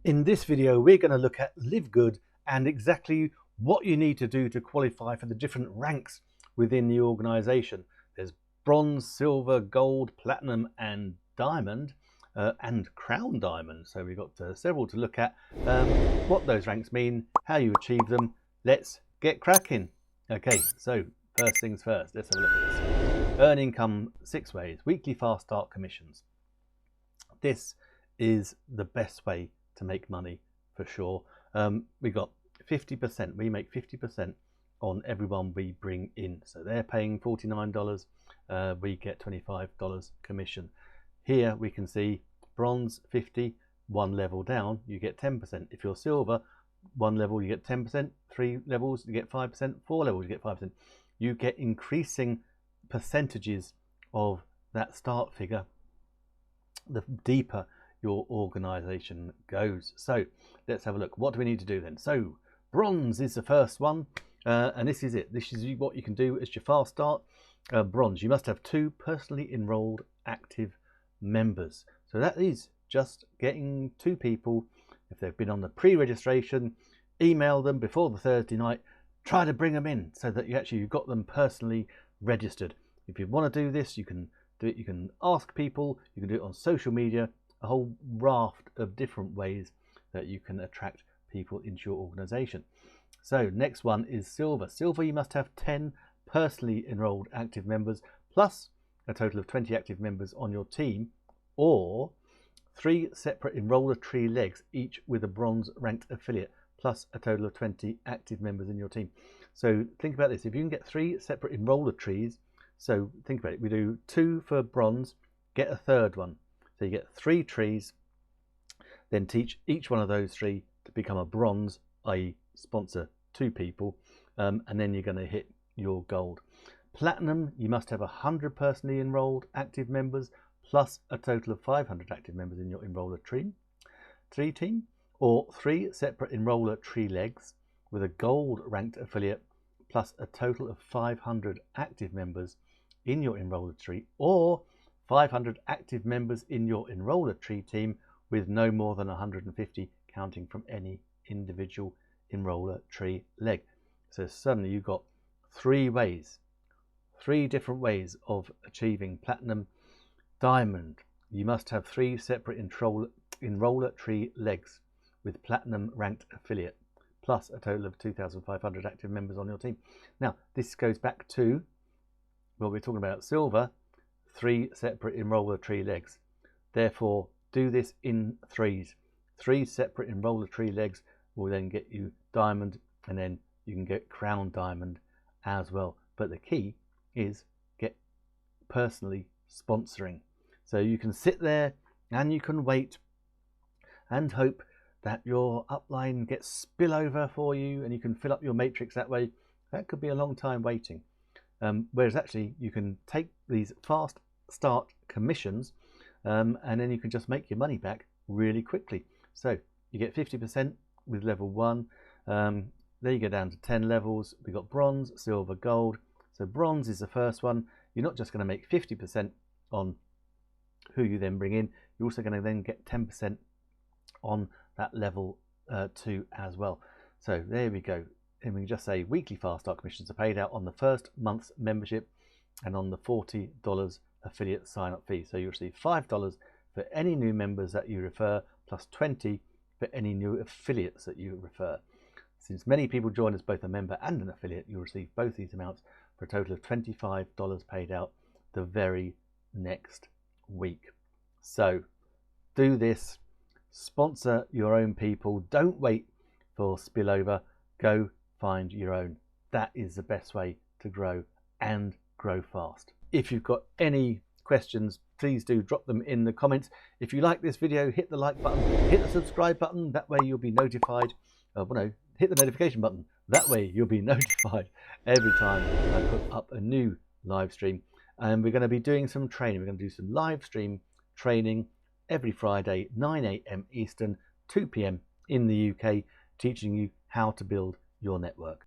In this video, we're going to look at LiveGood and exactly what you need to do to qualify for the different ranks within the organization. There's bronze, silver, gold, platinum, and diamond, and crown diamond. So we've got several to look at, what those ranks mean, how you achieve them. Let's get cracking. Okay, so first things first, let's have a look at this. Earn income 6 ways. Weekly fast start commissions. This is the best way to make money for sure. We got 50%. We make 50% on everyone we bring in. So they're paying $49. We get $25 commission. Here we can see bronze 50, 1 level down, you get 10%. If you're silver, 1 level you get 10%, 3 levels you get 5%, 4 levels you get 5%. You get increasing percentages of that start figure the deeper your organization goes. So let's have a look. What do we need to do then? So bronze is the first one, and this is it. This is what you can do as your fast start. Bronze, you must have 2 personally enrolled active members. So that is just getting 2 people, if they've been on the pre-registration, email them before the Thursday night, try to bring them in so that you've got them personally registered. If you want to do this, you can do it. You can ask people, you can do it on social media, a whole raft of different ways that you can attract people into your organization. So next one is silver. Silver, you must have 10 personally enrolled active members plus a total of 20 active members on your team, or 3 separate enroller tree legs, each with a bronze ranked affiliate, plus a total of 20 active members in your team. So think about this. If you can get 3 separate enroller trees, so think about it, we do 2 for bronze, get a third one. So you get 3 trees, then teach each one of those 3 to become a bronze, i.e. sponsor 2 people, and then you're going to hit your gold. Platinum, you must have 100 personally enrolled active members plus a total of 500 active members in your enroller tree team, or 3 separate enroller tree legs with a gold ranked affiliate plus a total of 500 active members in your enroller tree, or 500 active members in your enroller tree team with no more than 150 counting from any individual enroller tree leg. So suddenly you've got 3 different ways of achieving platinum. Diamond, you must have 3 separate enroller tree legs with platinum ranked affiliate plus a total of 2,500 active members on your team. Now this goes back to what we're talking about. Silver, 3 separate enroller tree legs. Therefore do this in 3s. 3 separate enroller tree legs will then get you diamond, and then you can get crown diamond as well. But the key is get personally sponsoring. So you can sit there and you can wait and hope that your upline gets spillover for you and you can fill up your matrix that way. That could be a long time waiting. Whereas actually you can take these fast start commissions, and then you can just make your money back really quickly. So you get 50% with level 1. There you go down to 10 levels. We've got bronze, silver, gold. So bronze is the first one. You're not just going to make 50% on who you then bring in, you're also going to then get 10% on that level 2 as well. So there we go. And we can just say weekly fast start commissions are paid out on the first month's membership and on the $40 affiliate sign up fee. So you receive $5 for any new members that you refer, plus 20 for any new affiliates that you refer. Since many people join as both a member and an affiliate, you'll receive both these amounts for a total of $25 paid out the very next week. So do this, sponsor your own people, don't wait for spillover, go find your own. That is the best way to grow and grow fast. If you've got any questions, please do drop them in the comments. If you like this video, hit the like button, hit the subscribe button, that way you'll be notified. Hit the notification button, that way you'll be notified every time I put up a new live stream. And we're going to be doing some training. We're going to do some live stream training every Friday, 9 AM Eastern, 2 PM in the UK, teaching you how to build your network.